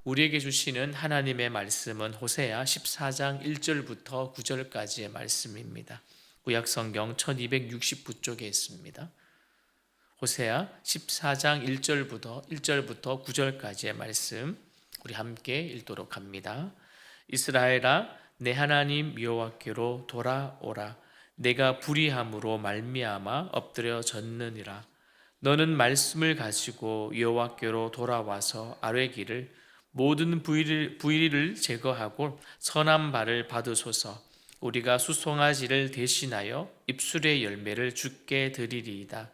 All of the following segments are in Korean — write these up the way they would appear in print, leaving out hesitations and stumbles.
우리에게 주시는 하나님의 말씀은 호세아 14장 1절부터 9절까지의 말씀입니다. 구약성경 1269쪽에 있습니다. 호세아 14장 1절부터 9절까지의 말씀 우리 함께 읽도록 합니다. 이스라엘아, 내 하나님 여호와께로 돌아오라. 내가 불의함으로 말미암아 엎드려 졌느니라. 너는 말씀을 가지고 여호와께로 돌아와서 아뢰기를 모든 불의를 제거하고 선한 발을 받으소서. 우리가 수송아지를 대신하여 입술의 열매를 주께 드리리이다.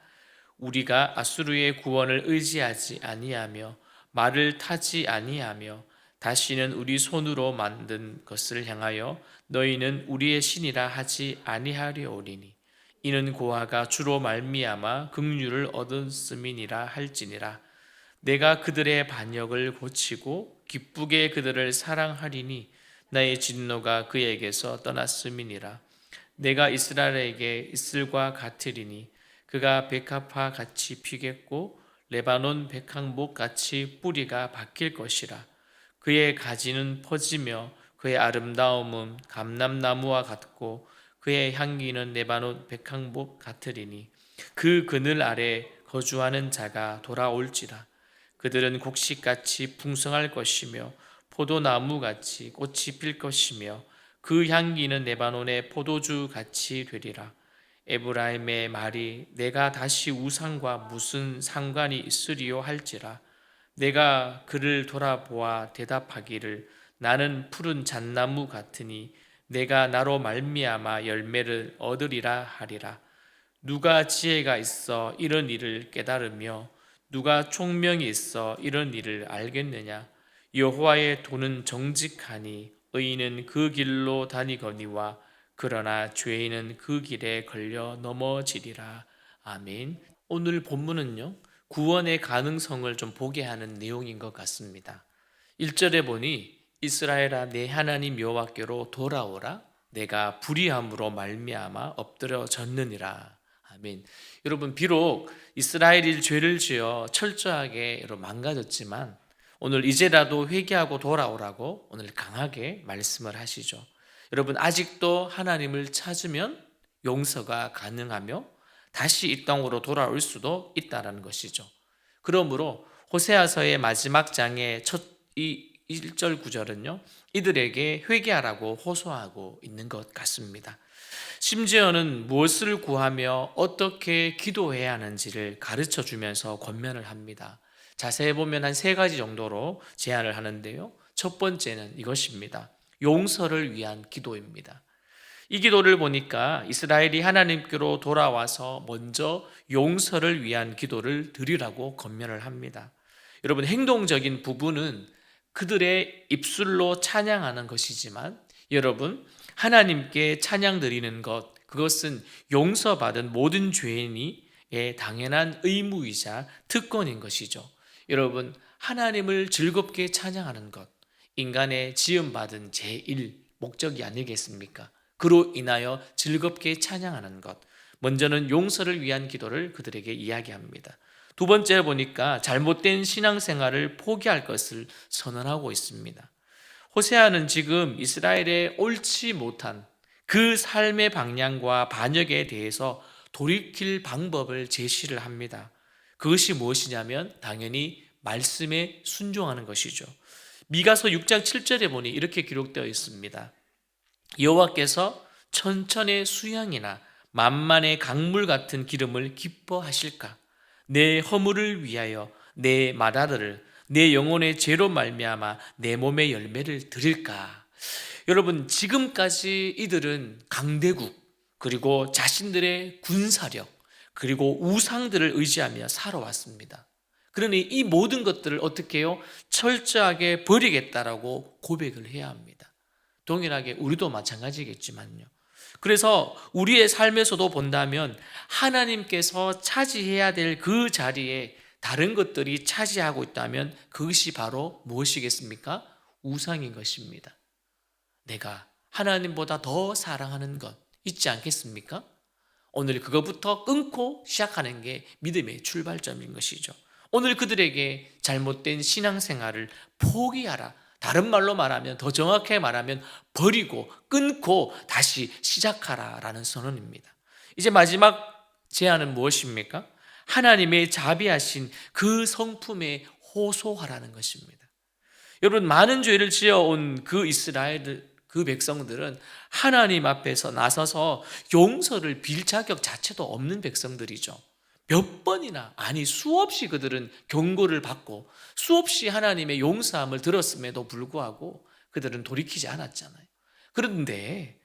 우리가 아수르의 구원을 의지하지 아니하며 말을 타지 아니하며 다시는 우리 손으로 만든 것을 향하여 너희는 우리의 신이라 하지 아니하려오리니 이는 고아가 주로 말미암아 긍휼을 얻었음이니라 할지니라. 내가 그들의 반역을 고치고 기쁘게 그들을 사랑하리니 나의 진노가 그에게서 떠났음이니라. 내가 이스라엘에게 이슬과 같으리니 그가 백합화 같이 피겠고 레바논 백향목 같이 뿌리가 바뀔 것이라. 그의 가지는 퍼지며 그의 아름다움은 감람나무와 같고 그의 향기는 레바논 백향목 같으리니 그 그늘 아래 거주하는 자가 돌아올지라. 그들은 곡식같이 풍성할 것이며 포도나무같이 꽃이 필 것이며 그 향기는 레바논의 포도주같이 되리라. 에브라임의 말이 내가 다시 우상과 무슨 상관이 있으리요 할지라. 내가 그를 돌아보아 대답하기를 나는 푸른 잣나무 같으니 내가 나로 말미암아 열매를 얻으리라 하리라. 누가 지혜가 있어 이런 일을 깨달으며 누가 총명이 있어 이런 일을 알겠느냐. 여호와의 도는 정직하니 의인은 그 길로 다니거니와 그러나 죄인은 그 길에 걸려 넘어지리라. 아멘. 오늘 본문은요, 구원의 가능성을 좀 보게 하는 내용인 것 같습니다. 1절에 보니 이스라엘아, 내 하나님 여호와께로 돌아오라. 내가 불의함으로 말미암아 엎드려 졌느니라. 아멘. 여러분, 비록 이스라엘이 죄를 지어 철저하게 여러분 망가졌지만 오늘 이제라도 회개하고 돌아오라고 오늘 강하게 말씀을 하시죠. 여러분, 아직도 하나님을 찾으면 용서가 가능하며 다시 이 땅으로 돌아올 수도 있다는 것이죠. 그러므로 호세아서의 마지막 장의 이 1절 9절은요, 이들에게 회개하라고 호소하고 있는 것 같습니다. 심지어는 무엇을 구하며 어떻게 기도해야 하는지를 가르쳐 주면서 권면을 합니다. 자세히 보면 한 3가지 정도로 제안을 하는데요. 첫 번째는 이것입니다. 용서를 위한 기도입니다. 이 기도를 보니까 이스라엘이 하나님께로 돌아와서 먼저 용서를 위한 기도를 드리라고 권면을 합니다. 여러분, 행동적인 부분은 그들의 입술로 찬양하는 것이지만 여러분, 하나님께 찬양 드리는 것, 그것은 용서받은 모든 죄인의 당연한 의무이자 특권인 것이죠. 여러분, 하나님을 즐겁게 찬양하는 것, 인간의 지음받은 제1 목적이 아니겠습니까? 그로 인하여 즐겁게 찬양하는 것, 먼저는 용서를 위한 기도를 그들에게 이야기합니다. 두 번째 보니까 잘못된 신앙생활을 포기할 것을 선언하고 있습니다. 호세아는 지금 이스라엘의 옳지 못한 그 삶의 방향과 반역에 대해서 돌이킬 방법을 제시를 합니다. 그것이 무엇이냐면 당연히 말씀에 순종하는 것이죠. 미가서 6장 7절에 보니 이렇게 기록되어 있습니다. 여호와께서 천천의 수양이나 만만의 강물 같은 기름을 기뻐하실까? 내 허물을 위하여 내 맏아들을 내 영혼의 죄로 말미암아 내 몸의 열매를 드릴까? 여러분, 지금까지 이들은 강대국 그리고 자신들의 군사력 그리고 우상들을 의지하며 살아왔습니다. 그러니 이 모든 것들을 어떻게 해요? 철저하게 버리겠다라고 고백을 해야 합니다. 동일하게 우리도 마찬가지겠지만요. 그래서 우리의 삶에서도 본다면 하나님께서 차지해야 될 그 자리에 다른 것들이 차지하고 있다면 그것이 바로 무엇이겠습니까? 우상인 것입니다. 내가 하나님보다 더 사랑하는 것 있지 않겠습니까? 오늘 그것부터 끊고 시작하는 게 믿음의 출발점인 것이죠. 오늘 그들에게 잘못된 신앙생활을 포기하라. 다른 말로 말하면, 더 정확하게 말하면 버리고 끊고 다시 시작하라라는 선언입니다. 이제 마지막 제안은 무엇입니까? 하나님의 자비하신 그 성품에 호소하라는 것입니다. 여러분, 많은 죄를 지어온 그 이스라엘 그 백성들은 하나님 앞에서 나서서 용서를 빌 자격 자체도 없는 백성들이죠. 몇 번이나, 아니 수없이 그들은 경고를 받고 수없이 하나님의 용서함을 들었음에도 불구하고 그들은 돌이키지 않았잖아요. 그런데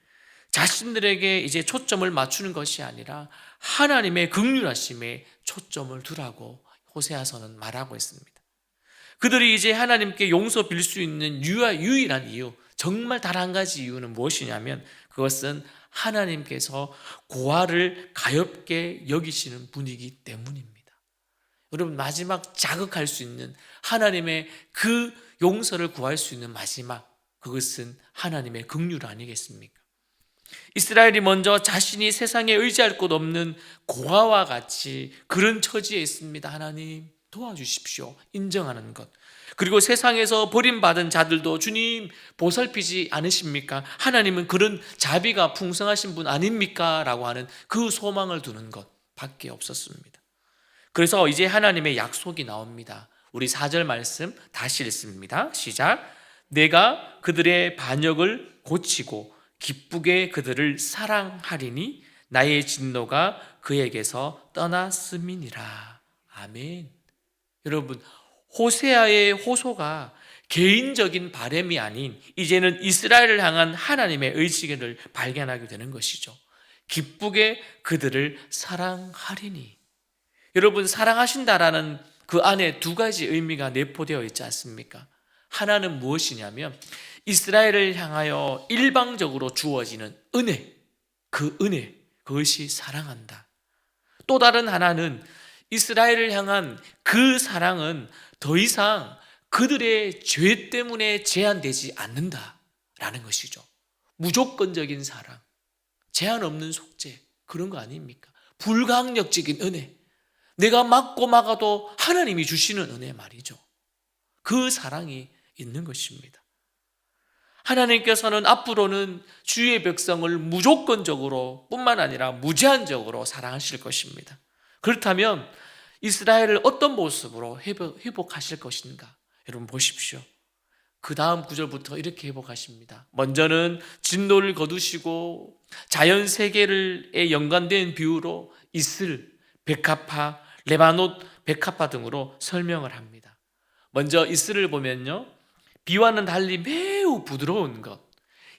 자신들에게 이제 초점을 맞추는 것이 아니라 하나님의 긍휼하심에 초점을 두라고 호세아서는 말하고 있습니다. 그들이 이제 하나님께 용서 빌 수 있는 유일한 이유, 정말 단 한 가지 이유는 무엇이냐면 그것은 하나님께서 고아를 가엾게 여기시는 분이기 때문입니다. 여러분, 마지막 자극할 수 있는 하나님의 그 용서를 구할 수 있는 마지막, 그것은 하나님의 긍휼 아니겠습니까? 이스라엘이 먼저 자신이 세상에 의지할 곳 없는 고아와 같이 그런 처지에 있습니다. 하나님 도와주십시오. 인정하는 것. 그리고 세상에서 버림받은 자들도 주님 보살피지 않으십니까? 하나님은 그런 자비가 풍성하신 분 아닙니까? 라고 하는 그 소망을 두는 것 밖에 없었습니다. 그래서 이제 하나님의 약속이 나옵니다. 우리 4절 말씀 다시 읽습니다. 시작. 내가 그들의 반역을 고치고 기쁘게 그들을 사랑하리니 나의 진노가 그에게서 떠났음이니라. 아멘. 여러분, 호세아의 호소가 개인적인 바람이 아닌 이제는 이스라엘을 향한 하나님의 의지를 발견하게 되는 것이죠. 기쁘게 그들을 사랑하리니. 여러분, 사랑하신다라는 그 안에 두 가지 의미가 내포되어 있지 않습니까? 하나는 무엇이냐면 이스라엘을 향하여 일방적으로 주어지는 은혜, 그 은혜, 그것이 사랑한다. 또 다른 하나는 이스라엘을 향한 그 사랑은 더 이상 그들의 죄 때문에 제한되지 않는다라는 것이죠. 무조건적인 사랑, 제한 없는 속죄, 그런 거 아닙니까? 불가항력적인 은혜, 내가 맞고 막아도 하나님이 주시는 은혜 말이죠. 그 사랑이 있는 것입니다. 하나님께서는 앞으로는 주의 백성을 무조건적으로 뿐만 아니라 무제한적으로 사랑하실 것입니다. 그렇다면 이스라엘을 어떤 모습으로 회복하실 것인가? 여러분 보십시오. 그 다음 구절부터 이렇게 회복하십니다. 먼저는 진노를 거두시고 자연 세계에 연관된 비유로 이슬, 백합화, 레바논 백합화 등으로 설명을 합니다. 먼저 이슬을 보면요, 비와는 달리 매우 부드러운 것,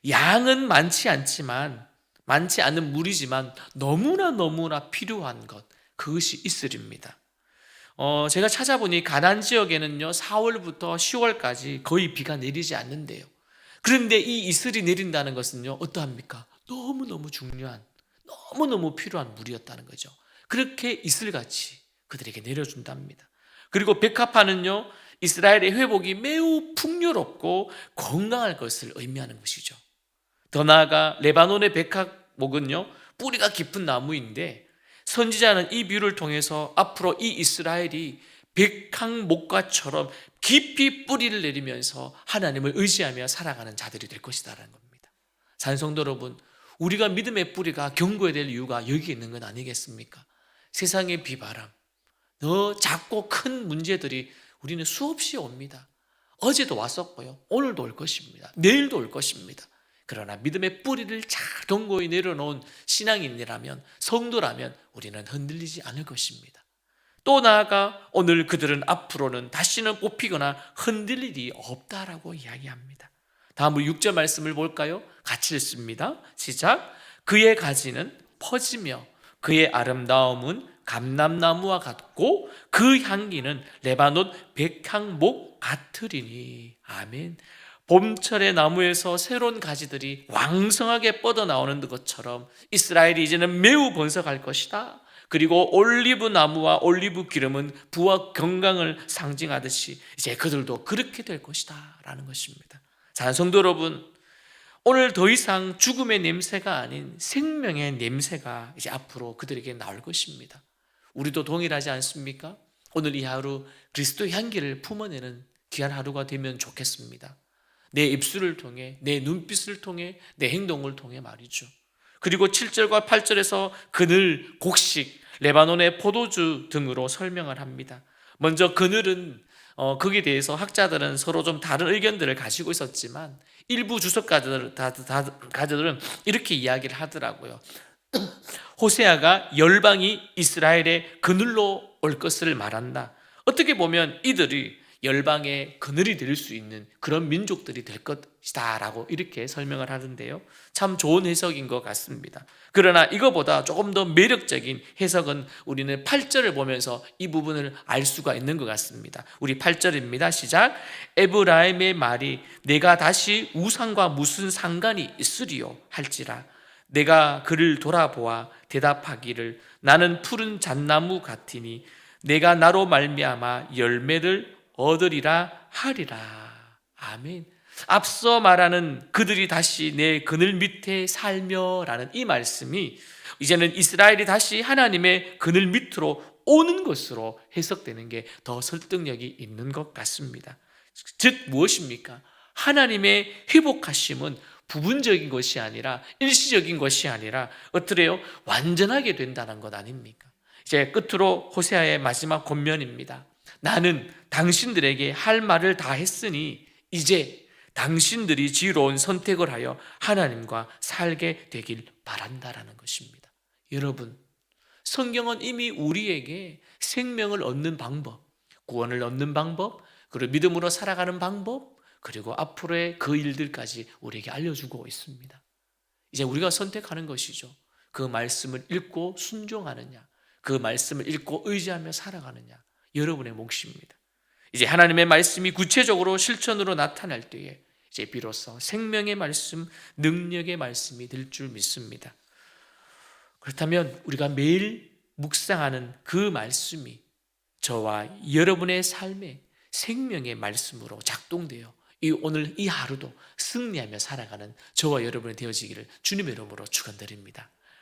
양은 많지 않은 물이지만 너무나 필요한 것, 그것이 이슬입니다. 제가 찾아보니 가나안 지역에는요 4월부터 10월까지 거의 비가 내리지 않는데요. 그런데 이 이슬이 내린다는 것은요 어떠합니까? 너무너무 중요한, 너무너무 필요한 물이었다는 거죠. 그렇게 이슬같이 그들에게 내려준답니다. 그리고 백합화는요 이스라엘의 회복이 매우 풍요롭고 건강할 것을 의미하는 것이죠. 더 나아가 레바논의 백합목은요 뿌리가 깊은 나무인데 선지자는 이 비유를 통해서 앞으로 이 이스라엘이 백향목과처럼 깊이 뿌리를 내리면서 하나님을 의지하며 살아가는 자들이 될 것이다라는 겁니다. 산성도 여러분, 우리가 믿음의 뿌리가 견고해야 될 이유가 여기 있는 건 아니겠습니까? 세상의 비바람, 더 작고 큰 문제들이 우리는 수없이 옵니다. 어제도 왔었고요, 오늘도 올 것입니다. 내일도 올 것입니다. 그러나 믿음의 뿌리를 잘 견고히 내려놓은 신앙인이라면, 성도라면 우리는 흔들리지 않을 것입니다. 또 나아가 오늘 그들은 앞으로는 다시는 뽑히거나 흔들릴 일이 없다라고 이야기합니다. 다음으로 6절 말씀을 볼까요? 같이 읽습니다. 시작. 그의 가지는 퍼지며 그의 아름다움은 감람나무와 같고 그 향기는 레바논 백향목 같으리니. 아멘. 봄철의 나무에서 새로운 가지들이 왕성하게 뻗어나오는 것처럼 이스라엘이 이제는 매우 번성할 것이다. 그리고 올리브 나무와 올리브 기름은 부와 건강을 상징하듯이 이제 그들도 그렇게 될 것이다 라는 것입니다. 자, 성도 여러분, 오늘 더 이상 죽음의 냄새가 아닌 생명의 냄새가 이제 앞으로 그들에게 나올 것입니다. 우리도 동일하지 않습니까? 오늘 이 하루 그리스도의 향기를 품어내는 귀한 하루가 되면 좋겠습니다. 내 입술을 통해, 내 눈빛을 통해, 내 행동을 통해 말이죠. 그리고 7절과 8절에서 그늘, 곡식, 레바논의 포도주 등으로 설명을 합니다. 먼저 그늘은 거기에 대해서 학자들은 서로 좀 다른 의견들을 가지고 있었지만 일부 주석가들은 이렇게 이야기를 하더라고요. 호세아가 열방이 이스라엘의 그늘로 올 것을 말한다. 어떻게 보면 이들이 열방의 그늘이 될 수 있는 그런 민족들이 될 것이다 라고 이렇게 설명을 하는데요, 참 좋은 해석인 것 같습니다. 그러나 이거보다 조금 더 매력적인 해석은 우리는 8절을 보면서 이 부분을 알 수가 있는 것 같습니다. 우리 8절입니다. 시작. 에브라임의 말이 내가 다시 우상과 무슨 상관이 있으리요 할지라 내가 그를 돌아보아 대답하기를 나는 푸른 잣나무 같으니 내가 나로 말미암아 열매를 얻으리라 하리라. 아멘. 앞서 말하는 그들이 다시 내 그늘 밑에 살며 라는 이 말씀이 이제는 이스라엘이 다시 하나님의 그늘 밑으로 오는 것으로 해석되는 게 더 설득력이 있는 것 같습니다. 즉 무엇입니까? 하나님의 회복하심은 부분적인 것이 아니라 일시적인 것이 아니라 어떠래요? 완전하게 된다는 것 아닙니까? 이제 끝으로 호세아의 마지막 권면입니다. 나는 당신들에게 할 말을 다 했으니 이제 당신들이 지혜로운 선택을 하여 하나님과 살게 되길 바란다라는 것입니다. 여러분, 성경은 이미 우리에게 생명을 얻는 방법, 구원을 얻는 방법, 그리고 믿음으로 살아가는 방법, 그리고 앞으로의 그 일들까지 우리에게 알려주고 있습니다. 이제 우리가 선택하는 것이죠. 그 말씀을 읽고 순종하느냐, 그 말씀을 읽고 의지하며 살아가느냐, 여러분의 몫입니다. 이제 하나님의 말씀이 구체적으로 실천으로 나타날 때에 이제 비로소 생명의 말씀, 능력의 말씀이 될 줄 믿습니다. 그렇다면 우리가 매일 묵상하는 그 말씀이 저와 여러분의 삶에 생명의 말씀으로 작동되어 오늘 이 하루도 승리하며 살아가는 저와 여러분이 되어지기를 주님의 이름으로 축원드립니다.